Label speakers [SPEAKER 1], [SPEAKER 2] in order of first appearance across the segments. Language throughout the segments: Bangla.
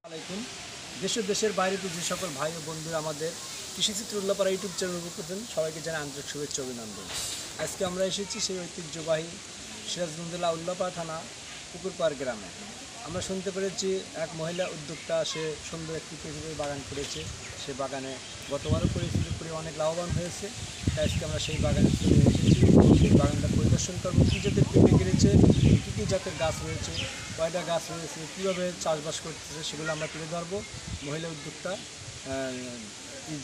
[SPEAKER 1] আলাইকুম। দেশ ও দেশের বাইরে যে সকল ভাই ও বন্ধুরা আমাদের কৃষিচিত্র উল্লাপাড়া ইউটিউব চ্যানেল করতেন, সবাইকে জানাই আন্তরিক শুভেচ্ছা অভিনন্দন। আজকে আমরা এসেছি সেই ঐতিহ্যবাহী সিরাজগঞ্জ জেলা উল্লাপাড়া থানা পুকুরপাড় গ্রামে। আমরা শুনতে পেরেছি এক মহিলা উদ্যোক্তা, সে সুন্দর একটি পেঁপে বাগান করেছে। সে বাগানে গতবারও পরিচালিত করে অনেক লাভবান হয়েছে। তাই আজকে আমরা সেই বাগানে চলে এসেছি। সেই বাগানটা পরিদর্শন করবো, কী জাতের পেঁপে কেড়েছে, কী কী জাতের গাছ রয়েছে, কয়টা গাছ রয়েছে, কীভাবে চাষবাস করতেছে, সেগুলো আমরা তুলে ধরবো। মহিলা উদ্যোক্তা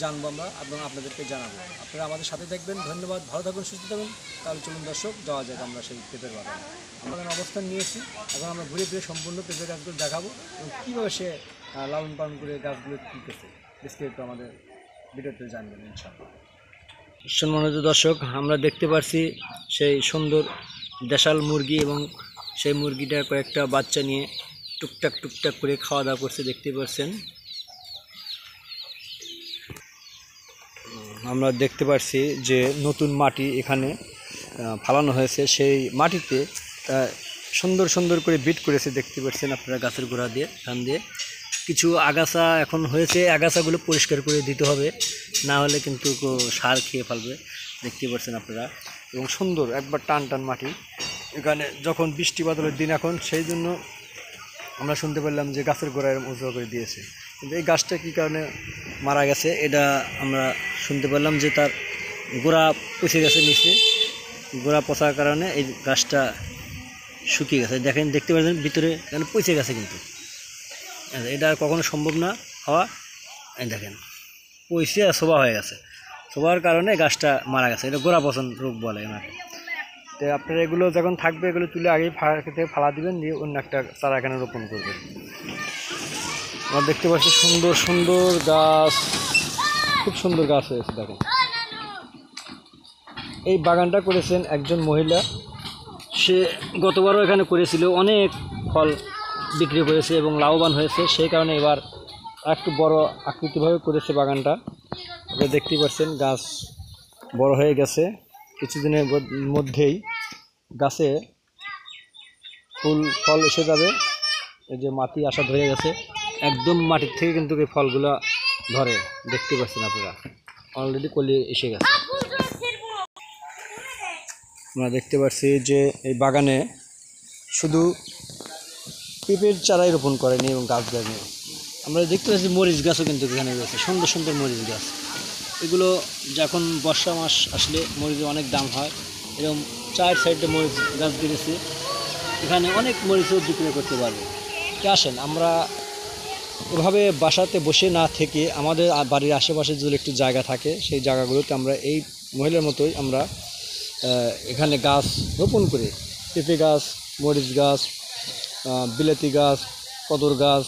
[SPEAKER 1] জানবো আমরা এবং আপনাদেরকে জানাবো। আপনারা আমাদের সাথে থাকবেন। ধন্যবাদ। ভালো থাকুন, সুস্থ থাকুন। তাহলে চলুন দর্শক, যাওয়া যাক আমরা সেই পেঁপের বাগানে। আমরা অবস্থান নিয়েছি, এখন আমরা ঘুরে ফিরে সম্পূর্ণ পেঁপে গাছগুলো দেখাবো এবং কীভাবে সে লালন পালন করে গাছগুলো তুলতেছে বিস্তারিত আমাদের ভিডিওতে জানবেন ইনশাআল্লাহ। সম্মানিত দর্শক, আমরা দেখতে পাচ্ছি সেই সুন্দর দেশাল মুরগি এবং সেই মুরগিটা কয়েকটা বাচ্চা নিয়ে টুকটাক টুকটাক করে খাওয়া দাওয়া করছে, দেখতে পাচ্ছেন। আমরা দেখতে পাচ্ছি যে নতুন মাটি এখানে ফালানো হয়েছে, সেই মাটিতে সুন্দর সুন্দর করে বিট করেছে, দেখতে পাচ্ছেন আপনারা। গাছের গোড়া দিয়ে ধান দিয়ে কিছু আগাছা এখন হয়েছে, আগাছাগুলো পরিষ্কার করে দিতে হবে, না হলে কিন্তু সার খেয়ে ফেলবে, দেখতে পাচ্ছেন আপনারা। এবং সুন্দর একবার টান টান মাটি এখানে, যখন বৃষ্টি বাদলের দিন এখন, সেই জন্য আমরা শুনতে পেলাম যে গাছের গোড়ায় উঁচু করে দিয়েছে। কিন্তু এই গাছটা কী কারণে মারা গেছে এটা আমরা শুনতে পেলাম যে তার গোড়া পচে গেছে, নিচে গোড়া পচার কারণে এই গাছটা শুকিয়ে গেছে। দেখেন, দেখতে পাচ্ছেন ভিতরে কেন পচে গেছে, কিন্তু এটা কখনো সম্ভব না হওয়া। দেখেন পচে শোভা হয়ে গেছে, শোভার কারণে গাছটা মারা গেছে। এটা গোড়া পচন রোগ বলে এনাকে। তো আপনারা এগুলো যখন থাকবে, এগুলো তুলে আগেই ফালা দিবেন, দিয়ে অন্য একটা চারা এখানে রোপণ করবেন। আমরা দেখতে পাচ্ছি সুন্দর সুন্দর গাছ, খুব সুন্দর গাছ হয়েছে। দেখেন, এই বাগানটা করেছেন একজন মহিলা। সে গতবারও এখানে করেছিল, অনেক ফল বিক্রি করেছে এবং লাভবান হয়েছে। সেই কারণে এবার একটু বড় আকৃতিভাবে করেছে বাগানটা। আপনারা দেখতেই পাচ্ছেন গাছ বড় হয়ে গেছে, কিছুদিনের মধ্যেই গাছে ফুল ফল এসে যাবে। এই যে মাটি আসা ধরে গেছে, একদম মাটির থেকে কিন্তু এই ফলগুলো ধরে, দেখতে পাচ্ছেন আপনারা। অলরেডি কলি এসে গেছে। আমরা দেখতে পাচ্ছি যে এই বাগানে শুধু পেঁপের চারাই রোপণ করেনি এবং গাছ গাছনি, আমরা দেখতে পাচ্ছি মরিচ গাছও কিন্তু এখানে রয়েছে, সুন্দর সুন্দর মরিচ গাছ। এগুলো যখন বর্ষা মাস আসলে মরিচের অনেক দাম হয়। এরকম চার সাইডে মরিচ গাছ দিয়েছে, এখানে অনেক মরিচও বিক্রি করতে পারবে। কে আসেন, আমরা এভাবে বাসাতে বসে না থেকে আমাদের বাড়ির আশেপাশে যদি একটু জায়গা থাকে, সেই জায়গাগুলোতে আমরা এই মহিলার মতোই আমরা এখানে গাছ রোপণ করে পেঁপে গাছ, মরিচ গাছ, বিলাতি গাছ, কদর গাছ,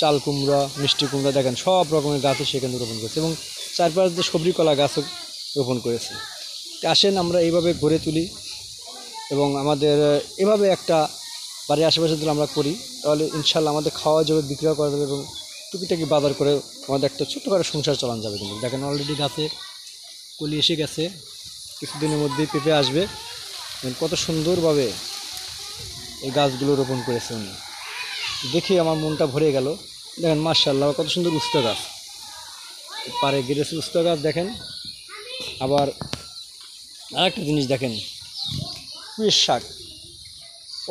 [SPEAKER 1] চাল কুমড়া, মিষ্টি কুমড়া, দেখেন সব রকমের গাছও সেখানে রোপণ করেছে এবং চারপাশ দিয়ে সবজি কলা গাছও রোপণ করেছে। আসেন আমরা এইভাবে গড়ে তুলি এবং আমাদের এভাবে একটা বাড়ির আশেপাশে যদি আমরা করি, তাহলে ইনশাল্লাহ আমাদের খাওয়া যাবে, বিক্রি করা যাবে এবং টুকিটাকি বাজার করে আমাদের একটা ছোট্ট করে সংসার চালানো যাবে। কিন্তু দেখেন অলরেডি গাছে কলি এসে গেছে, কিছুদিনের মধ্যেই পেঁপে আসবে। কত সুন্দরভাবে এই গাছগুলো রোপণ করেছে উনি, দেখে আমার মনটা ভরে গেল। দেখেন মাশাআল্লাহ, কত সুন্দর উস্তা গাছ, পাড়ে গেড়েছে উস্তা গাছ। দেখেন আবার আরেকটা জিনিস দেখেন, পুঁইয়ের শাক।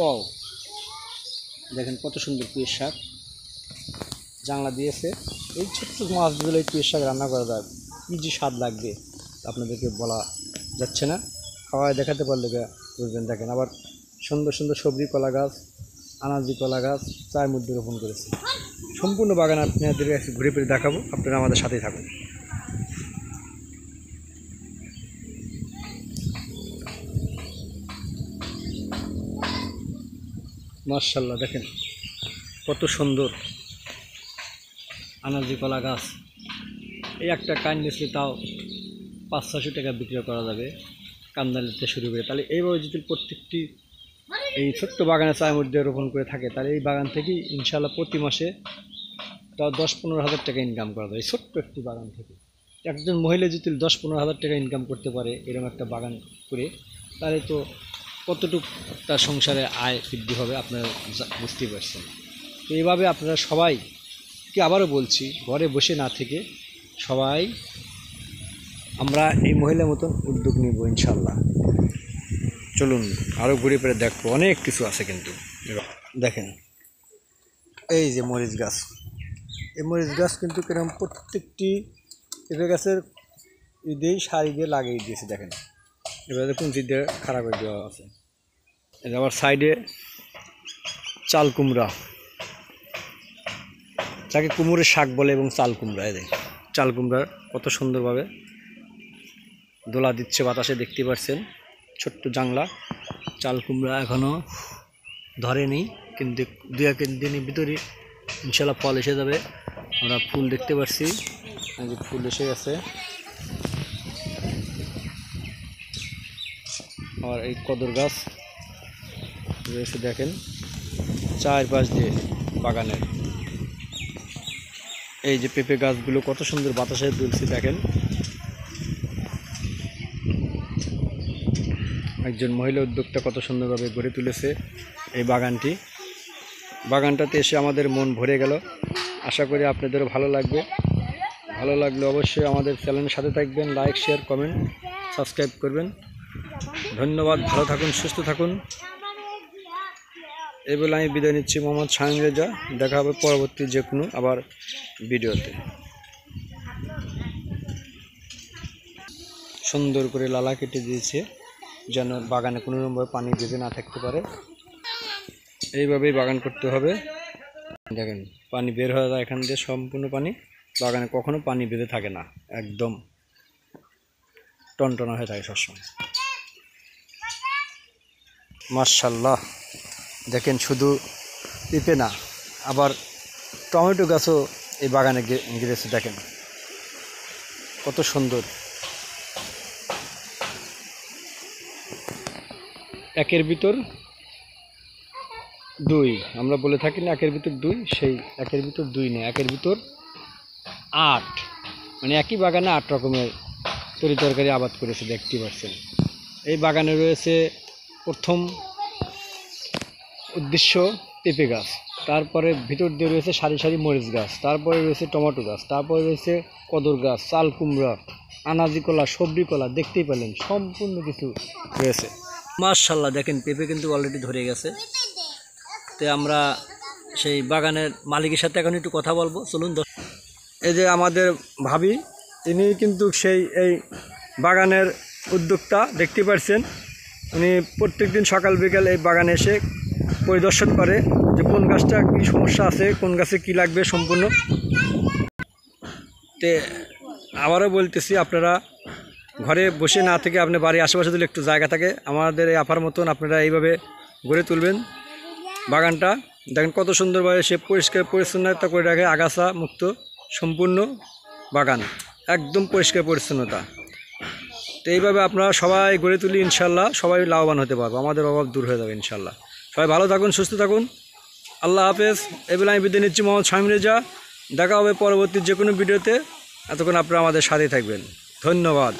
[SPEAKER 1] ও দেখেন কত সুন্দর পুঁইয়ের শাক জাংলা দিয়েছে। এই ছোট্ট মাছগুলো এই পুঁইয়ের শাক রান্না করা যায়, কী যে স্বাদ লাগবে আপনাদেরকে বলা যাচ্ছে না, খাওয়ায় দেখাতে পারলে বুঝবেন। দেখেন আবার সুন্দর সুন্দর সবজি কলা গাছ, আনাজি কলা গাছ চায়ের মধ্যে রোপণ করেছে। সম্পূর্ণ বাগান আপনাদের ঘুরে ফিরে দেখাবো, আপনারা আমাদের সাথেই থাকুন। মাশাআল্লাহ, দেখেন কত সুন্দর আনাজি কলা গাছ। এই একটা কান নিচলে তাও 500-600 টাকা বিক্রি করা যাবে, কান্দালিতে শুরু করে। তাহলে এইভাবে যদি প্রত্যেকটি এই ছোট্ট বাগানে চায়ের মধ্যে রোপণ করে থাকে, তাহলে এই বাগান থেকেই ইনশাআল্লাহ প্রতি মাসে তাও 10-15 হাজার টাকা ইনকাম করা যায়। এই ছোট্ট একটি বাগান থেকে একজন মহিলা যদি 10-15 হাজার টাকা ইনকাম করতে পারে এরকম একটা বাগান করে, তাহলে তো কতটুকু তার সংসারে আয় বৃদ্ধি হবে আপনারা বুঝতেই পারছেন। তো এইভাবে আপনারা সবাই আজকে আবারও বলছি, ঘরে বসে না থেকে সবাই আমরা এই মহিলার মতন উদ্যোগ নিব ইনশাল্লাহ। চলুন আরও ঘুরে ফিরে দেখবো, অনেক কিছু আছে কিন্তু। দেখেন এই যে মরিচ গাছ, এই মরিচ গাছ কিন্তু কিরকম প্রত্যেকটি পেঁপে গাছের দিয়েই সারি দিয়ে লাগিয়ে দিয়েছে। দেখেন এবারে কুঞ্চি দিয়ে খাড়া করে দেওয়া আছে। আবার সাইডে চাল কুমড়া, যাকে কুমড়োর শাক বলে, এবং চাল কুমড়া। এই চাল কুমড়া কত সুন্দরভাবে দোলা দিচ্ছে বাতাসে, দেখতে পাচ্ছেন। ছোট্ট জাংলা চাল কুমড়া এখনও ধরেনি, কিন্তু 2-1 দিনের ভিতরে ইনশাল্লাহ ফল এসে যাবে। আমরা ফুল দেখতে পাচ্ছি, যে ফুল এসে গেছে। আর এই কদর গাছ রয়েছে দেখেন চারপাশ দিয়ে বাগানের। এই যে পেঁপে গাছগুলো কত সুন্দর বাতাসে দুলছে দেখেন। একজন মহিলা উদ্যোক্তা কত সুন্দরভাবে গড়ে তুলেছে এই বাগানটি। বাগানটাতে এসে আমাদের মন ভরে গেল। আশা করি আপনাদেরও ভালো লাগবে। ভালো লাগলে অবশ্যই আমাদের চ্যানেলের সাথে থাকবেন, লাইক, শেয়ার, কমেন্ট, সাবস্ক্রাইব করবেন। ধন্যবাদ, ভালো থাকুন, সুস্থ থাকুন। এই বলে আমি বিদায় নিচ্ছি। মোহাম্মদ শাহিন রেজা। দেখা হবে পরবর্তী যে কোনো আবার ভিডিওতে। সুন্দর করে লালা কেটে দিয়েছে যেন বাগানে কোনো রকমভাবে পানি বেঁধে না থাকতে পারে। এইভাবেই বাগান করতে হবে। দেখেন পানি বের হয়ে যায় এখান দিয়ে, সম্পূর্ণ পানি। বাগানে কখনো পানি বেঁধে থাকে না, একদম টনটনা হয়ে থাকে সবসময়। মাশাআল্লাহ, দেখেন শুধু পেঁপে না, আবার টমেটো গাছও এই বাগানে গিরেছে। দেখেন কত সুন্দর। একের ভিতর দুই আমরা বলে থাকি না, একের ভিতর দুই, সেই একের ভিতর দুই নেই, একের ভিতর 8। মানে একই বাগানে 8 রকমের তরিতরকারি আবাদ করেছে, দেখতে পাচ্ছেন। এই বাগানে রয়েছে প্রথম উদ্দেশ্য পেঁপে গাছ, তারপরে ভিতর দিয়ে রয়েছে সারি সারি মরিচ গাছ, তারপরে রয়েছে টমেটো গাছ, তারপরে রয়েছে কদর গাছ, চাল কুমড়া, আনাজি কলা, সবজি কলা, দেখতেই পেলেন সম্পূর্ণ কিছু রয়েছে। মাশাআল্লাহ, দেখেন পেঁপে কিন্তু অলরেডি ধরে গেছে। তো আমরা সেই বাগানের মালিকের সাথে এখন একটু কথা বলবো, চলুন। এই যে আমাদের ভাবি, তিনি কিন্তু সেই এই বাগানের উদ্যোক্তা, দেখতে পাচ্ছেন। উনি প্রত্যেক দিন সকাল বিকাল এই বাগানে এসে পরিদর্শন করে যে কোন গাছটা কী সমস্যা আছে, কোন গাছে কি লাগবে সম্পূর্ণ। তে আবারও বলতেছি, আপনারা ঘরে বসে না থেকে আপনি বাড়ির আশেপাশে যদি একটু জায়গা থাকে, আমাদের এই আফার মতন আপনারা এইভাবে গড়ে তুলবেন বাগানটা। দেখেন কত সুন্দরভাবে সে পরিষ্কার পরিচ্ছন্নতা করে রাখে, আগাছা মুক্ত সম্পূর্ণ বাগান, একদম পরিষ্কার পরিচ্ছন্নতা। তো এইভাবে আপনারা সবাই গড়ে তুলি, ইনশাল্লাহ সবাই লাভবান হতে পারবো, আমাদের অভাব দূর হয়ে যাবে ইনশাল্লাহ। সবাই ভালো থাকুন, সুস্থ থাকুন, আল্লাহ হাফেজ। এবেলা আমি বিদায় নিচ্ছি, মোহাম্মদ শাহিন রেজা। দেখা হবে পরবর্তী যে কোনো ভিডিওতে। এতক্ষণ আপনারা আমাদের সাথেই থাকবেন, ধন্যবাদ।